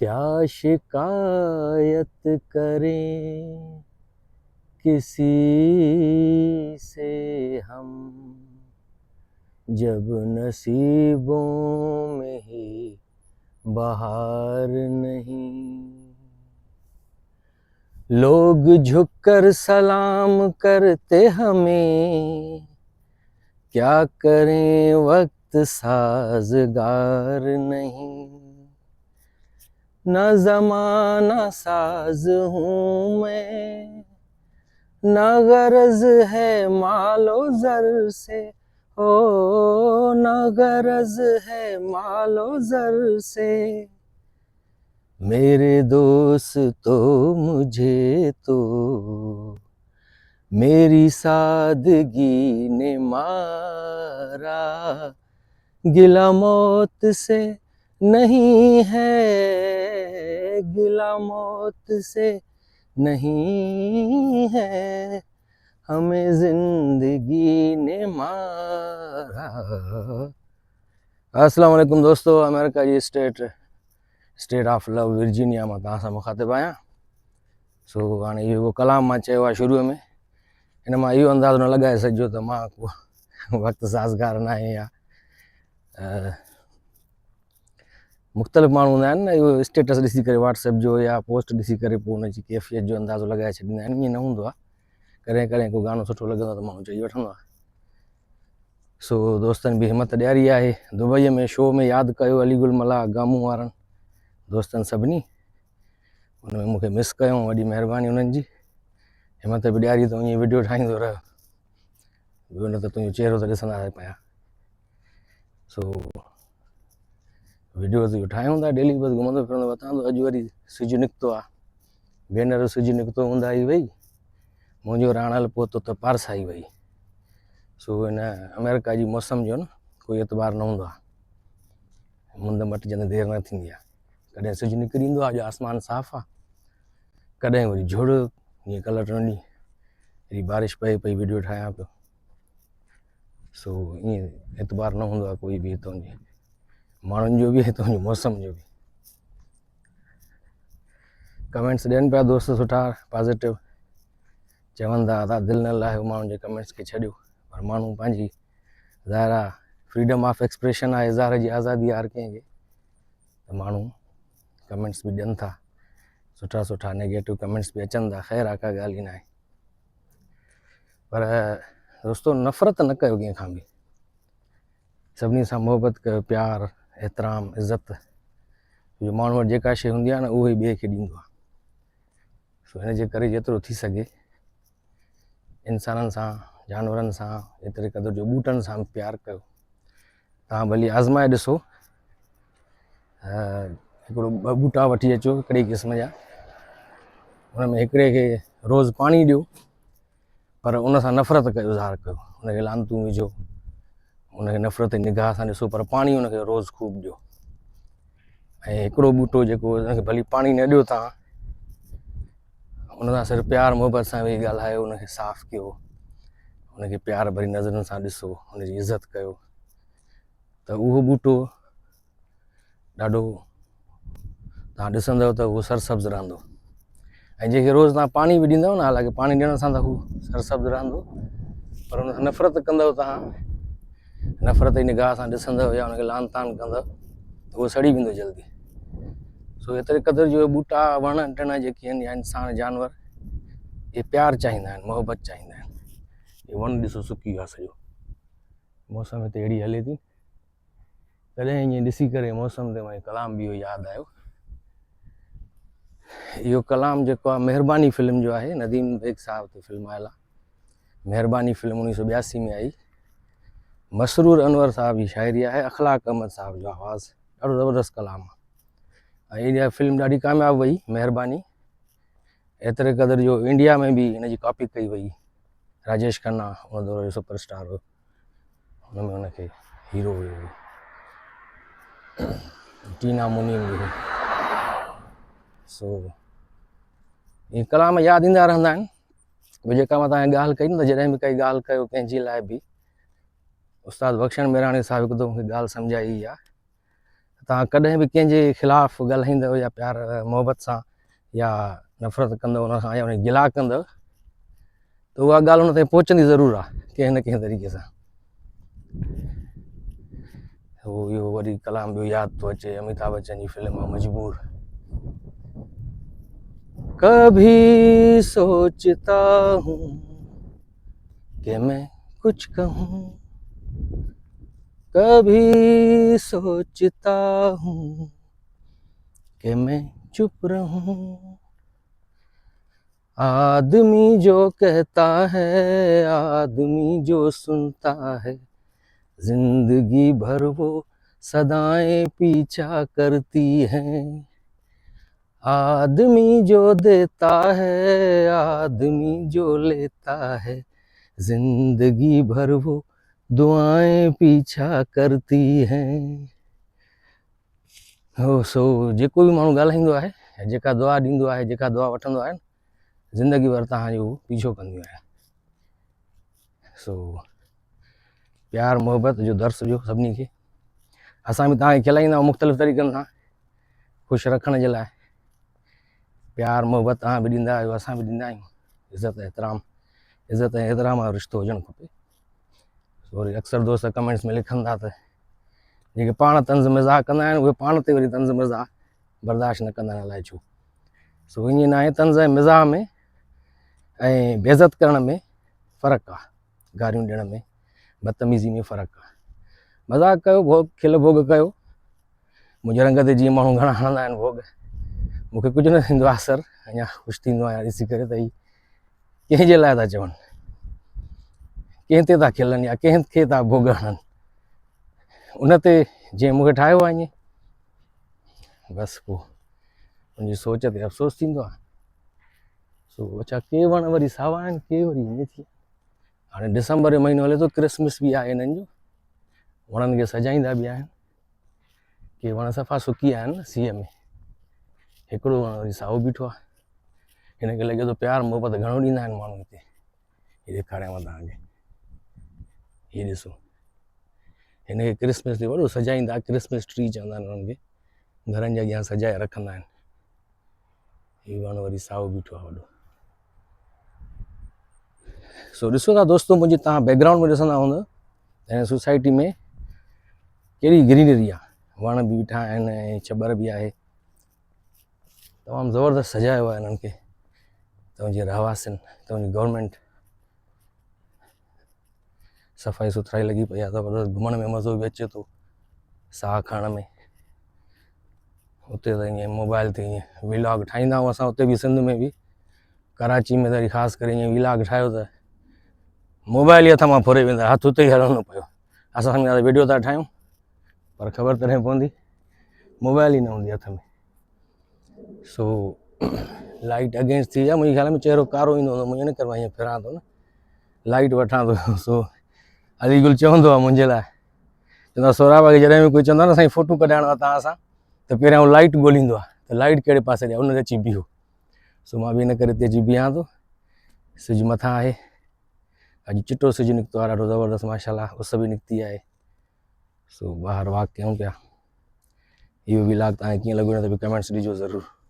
क्या शिकायत करें किसी से हम, जब नसीबों में ही बहार नहीं। लोग झुककर सलाम करते हमें, क्या करें वक्त साजगार नहीं। न ज़माना साज हूँ मैं, न गरज है मालो ज़र से, ओ न गरज है मालो ज़र से। मेरे दोस्तों मुझे तो मेरी सादगी ने मारा, गिला मौत से नहीं है, गिला मौत से नहीं है, हमें जिंदगी ने मारा। अस्सलाम वालेकुम दोस्तों, अमेरिका जी स्टेट ऑफ लव वर्जीनिया में तव्हां सां मुखातिब आहियां। सो हाणे इहो कलाम मां चयो आहे शुरूअ में, हिन मां इहो अंदाज़ो न लॻाए सघिजो त मां वक़्तु साज़गार न आहे या मुख़्तलिफ़ माण्हू हूंदा आहिनि न, इहो स्टेटस ॾिसी करे व्हाट्सएप जो या पोस्ट ॾिसी करे पोइ हुनजी कैफ़ियत जो अंदाज़ो लॻाए छॾींदा आहिनि। ईअं न हूंदो आहे, कॾहिं कॾहिं को गानो सुठो लॻंदो आहे त माण्हू चई वठंदो आहे। सो दोस्तनि बि हिमत ॾियारी आहे, दुबईअ में शो में यादि कयो अलीगुल मला गामू वारनि दोस्तनि सभिनी, हुन में मूंखे मिस कयो, वॾी महिरबानी उन्हनि जी। हिमत बि ॾियारी त ईअं वीडियो ठाहींदो रहियो, ॿियो न त तुंहिंजो चहिरो त ॾिसंदा पिया। सो वीडियो त इहो ठाहियूं था, डेली बसि घुमंदो फिरंदो वठां थो। अॼु वरी सिजु निकितो आहे, भेनर सिजु निकितो हूंदा ई वई, मुंहिंजो राणल पोतो त पारसाई वई। सो हिन अमेरिका जी मौसम जो न कोई एतबार न हूंदो आहे, मुंद मटिजंदे देरि न थींदी आहे। कॾहिं सिजु निकिरी ईंदो आहे, अॼु आसमान साफ़ु आहे, कॾहिं वरी झुड़, ईअं कल्ह टियों ॾींहुं हेॾी बारिश पए पई, वीडियो ठाहियां पियो। सो ईअं एतबार न हूंदो आहे कोई बि हितां जी माण्हुनि जो बि, हितां जो मौसम जो बि। कमेंट्स ॾियनि पिया दोस्त सुठा पॉज़िटिव, चवनि था दिलि न लाहियो माण्हुनि जे कमेंट्स खे छॾियो, पर माण्हू पंहिंजी ज़ाहिर आहे फ्रीडम ऑफ एक्सप्रेशन आहे, इज़हार जी आज़ादी आहे हर कंहिंखे, त माण्हू कमेंट्स बि ॾियनि था, सुठा सुठा नेगेटिव कमेंट्स बि अचनि था। ख़ैरु आहे, का ॻाल्हि ई न आहे, पर दोस्तो नफ़रत न कयो कंहिंखां बि, सभिनी सां मुहबत कयो, प्यार एतिराम इज़त। जो माण्हू वटि जेका शइ हूंदी आहे न, उहो ई ॿिए खे ॾींदो आहे। सो हिन जे करे जेतिरो थी सघे इंसाननि सां, जानवरनि सां, एतिरे क़दुरु जो ॿूटनि सां बि प्यारु कयो। तव्हां भली आज़माए ॾिसो, हिकिड़ो ॿ ॿूटा वठी अचो हिकिड़े क़िस्म जा, हुन में हिकिड़े खे रोज़ु पाणी ॾियो, पर उन सां नफ़रत कयो, इज़हार कयो, हुनखे लानतूं विझो, हुनखे नफ़रत जी निगाह सां ॾिसो, पर पाणी हुनखे रोज़ु ख़ूब ॾियो। ऐं हिकिड़ो ॿूटो जेको हुनखे भली पाणी न ॾियो तव्हां, हुन सां सिर्फ़ु प्यारु मुहबत सां वेही ॻाल्हायो, हुनखे साफ़ु कयो, हुनखे प्यार भरी नज़रुनि सां ॾिसो, हुनजी इज़त कयो, त उहो ॿूटो ॾाढो तव्हां ॾिसंदव त उहो सरसब्ज़ रहंदो। ऐं जंहिंखे रोज़ु तव्हां पाणी बि ॾींदव न, हालांकि पाणी ॾियण सां त हू सरसब्ज़ रहंदो, पर हुन सां नफ़रत कंदव तव्हां, नफ़रत जी निगाह सां ॾिसंदव या हुनखे लान तान कंदव, त उहो सड़ी वेंदो जल्दी। सो एतिरे क़दुरु जो ॿूटा वण टिण जेके आहिनि, या इंसान जानवर, इहे प्यारु चाहींदा आहिनि, मुहबत चाहींदा आहिनि। इहो वणु ॾिसो सुकी वियो आहे सॼो, मौसम हिते अहिड़ी हले थी, तॾहिं ईअं ॾिसी करे मौसम ते वरी कलाम बि इहो यादि आयो। इहो कलाम जेको आहे महिरबानी फिल्म जो आहे, नदीम बेग साहब ते फिल्म आयल आहे। महिरबानी फिल्म 1982 में आई, मसरूर अनवर साहब जी शाइरी आहे, अख़लाक अहमद साहब जो आवाज़ु, ॾाढो ज़बरदस्त कलाम आहे। ऐं इहा फिल्म ॾाढी कामयाबु वई महिरबानी, एतिरे क़दुरु जो इंडिया में बि हिन जी कॉपी कई वई। राजेश खन्ना हुन दौर जो सुपरस्टार हो, हुन में हुनखे हीरो हुयो, टीना मुनीम हुई। सो इहे कलाम यादि ईंदा रहंदा आहिनि। ॿियो जेका मां तव्हांखे ॻाल्हि कई न, त जॾहिं बि काई ॻाल्हि कयो कंहिंजे लाइ बि, उस्ताद बख़्शन मेराणी साहिब हिकु दफ़ो मूंखे ॻाल्हि सम्झाई आहे, तव्हां कॾहिं बि कंहिंजे ख़िलाफ़ु ॻाल्हाईंदव या प्यार मोहबत सां या नफ़रत कंदव उन सां या उन गिला कंदव त उहा ॻाल्हि उन ताईं पहुचंदी ज़रूरु आहे कंहिं न कंहिं तरीक़े सां। उहो इहो वरी कलाम ॿियो यादि थो अचे, अमिताभ बच्चन जी फिल्म आहे मजबूर। कभी सोचता हूँ कि मैं कुछ कहूँ, कभी सोचता हूँ कि मैं चुप रहूं। आदमी जो कहता है, आदमी जो सुनता है, जिंदगी भर वो सदाएं पीछा करती हैं। आदमी जो देता है, आदमी जो लेता है, जिंदगी भर वो दुआएं पीछा करती हैं। हो सो जेको बि माण्हू ॻाल्हाईंदो आहे, जेका दुआ ॾींदो आहे, जेका दुआ वठंदो आहे, ज़िंदगी भर तव्हांजो पीछो कंदियूं आहिनि। सो प्यार मोहबत जो दर्स ॾियो सभिनी खे। असां बि तव्हांखे खिलाईंदा आहियूं मुख़्तलिफ़ तरीक़नि सां ख़ुशि रखण जे लाइ। प्यार मोहबत तव्हां बि ॾींदा आहियो, असां बि ॾींदा आहियूं। इज़त ऐं एतिराम जो रिश्तो हुजणु खपे। वरी अक्सर दोस्त कमेंट्स में लिखनि था त जेके पाण तंज़ मज़ाक़ कंदा आहिनि उहे पाण ते वरी तंज़ मज़ाक़ बर्दाश्त न कंदा आहिनि, अलाए छो। सो ईअं न आहे, तंज़ ऐं मिज़ाह में ऐं बेइज़त करण में फ़र्क़ु आहे, गारियूं ॾियण में बदतमीज़ी में फ़र्क़ु आहे। मज़ाक़ कयो, भोग खिल भोग कयो। मुंहिंजे रंग ते जीअं माण्हू घणा हणंदा आहिनि भोग, मूंखे कुझु न थींदो आहे असरु, अञा ख़ुशि थींदो आहियां ॾिसी करे त ही कंहिंजे लाइ था चवनि, कंहिं ते था खिलनि या कंहिंखे था भोग हणनि। उन ते जीअं मूंखे ठाहियो आहे ईअं बसि पोइ मुंहिंजी सोच ते अफ़सोस थींदो आहे। सो अच्छा, के वण वरी सावा आहिनि, के वरी ईअं थी। हाणे डिसंबर जो महीनो हले थो, क्रिसमस बि आहे हिननि जो, वणनि खे सजाईंदा बि आहिनि। के वण सफ़ा सुकी विया आहिनि न सीअ में, हिकिड़ो वण वरी साओ बीठो आहे। हिनखे लॻे थो प्यार मोहबत घणो ॾींदा आहिनि माण्हू हिते। हीअ ॾेखारियांव तव्हांखे, हीअ ॾिसो, हिनखे क्रिसमस ते वॾो सजाईंदा, क्रिसमस ट्री चवंदा आहिनि हुननि खे, घरनि जे अॻियां सजाए रखंदा आहिनि। हीउ वण वरी साओ बीठो आहे वॾो। सो ॾिसो था दोस्तो, मुंहिंजी तव्हां बैकग्राउंड में ॾिसंदा हूंदव ऐं सोसाइटी में कहिड़ी ग्रीनरी आहे, वण बि बीठा आहिनि ऐं छॿर बि आहे, तमामु ज़बरदस्त सजायो आहे हिननि खे। तव्हांजी रहवासियुनि, तव्हांजी गवर्नमेंट सफ़ाई सुथराई लॻी पई आहे, ज़बरदस्त, घुमण में मज़ो बि अचे थो, साहु खणण में। उते त ईअं मोबाइल ते ईअं व्लॉग ठाहींदा आहियूं असां, उते बि सिंध में बि, कराची में त वरी ख़ासि करे ईअं व्लॉग ठाहियो त मोबाइल ई हथ मां फुरे वेंदा, हथु उते ई हलणो पियो। असां सम्झा त वीडियो था ठाहियूं, पर ख़बर तॾहिं पवंदी मोबाइल ई न हूंदी हथ में। सो लाइट अगेंस्ट थी आहे, मुंहिंजे ख़्याल में चहिरो कारो ईंदो हूंदो, मुंहिंजे इन करे मां हीअं फिरां थो न, लाइट वठां थो। सो अलीगुल चवंदो आहे मुंहिंजे लाइ, चवंदो आहे सोराब खे जॾहिं बि कोई चवंदो आहे न साईं फ़ोटू कढाइणो आहे तव्हां सां, त पहिरियां उहो लाइट ॻोल्हींदो आहे, त लाइट कहिड़े पासे ॾिया, उन ते अची बीहो। सो मां बि इन करे हिते अची बीहां थो। सिजु मथां आहे, अॼु चिटो सिजु निकितो आहे, ॾाढो ज़बरदस्त माशाल्लाह, उस बि निकिती आहे। सो ॿाहिरि वॉक कयूं पिया। इहो व्लॉग तव्हांखे कीअं लॻो, न त बि कमेंट्स ॾिजो ज़रूरु।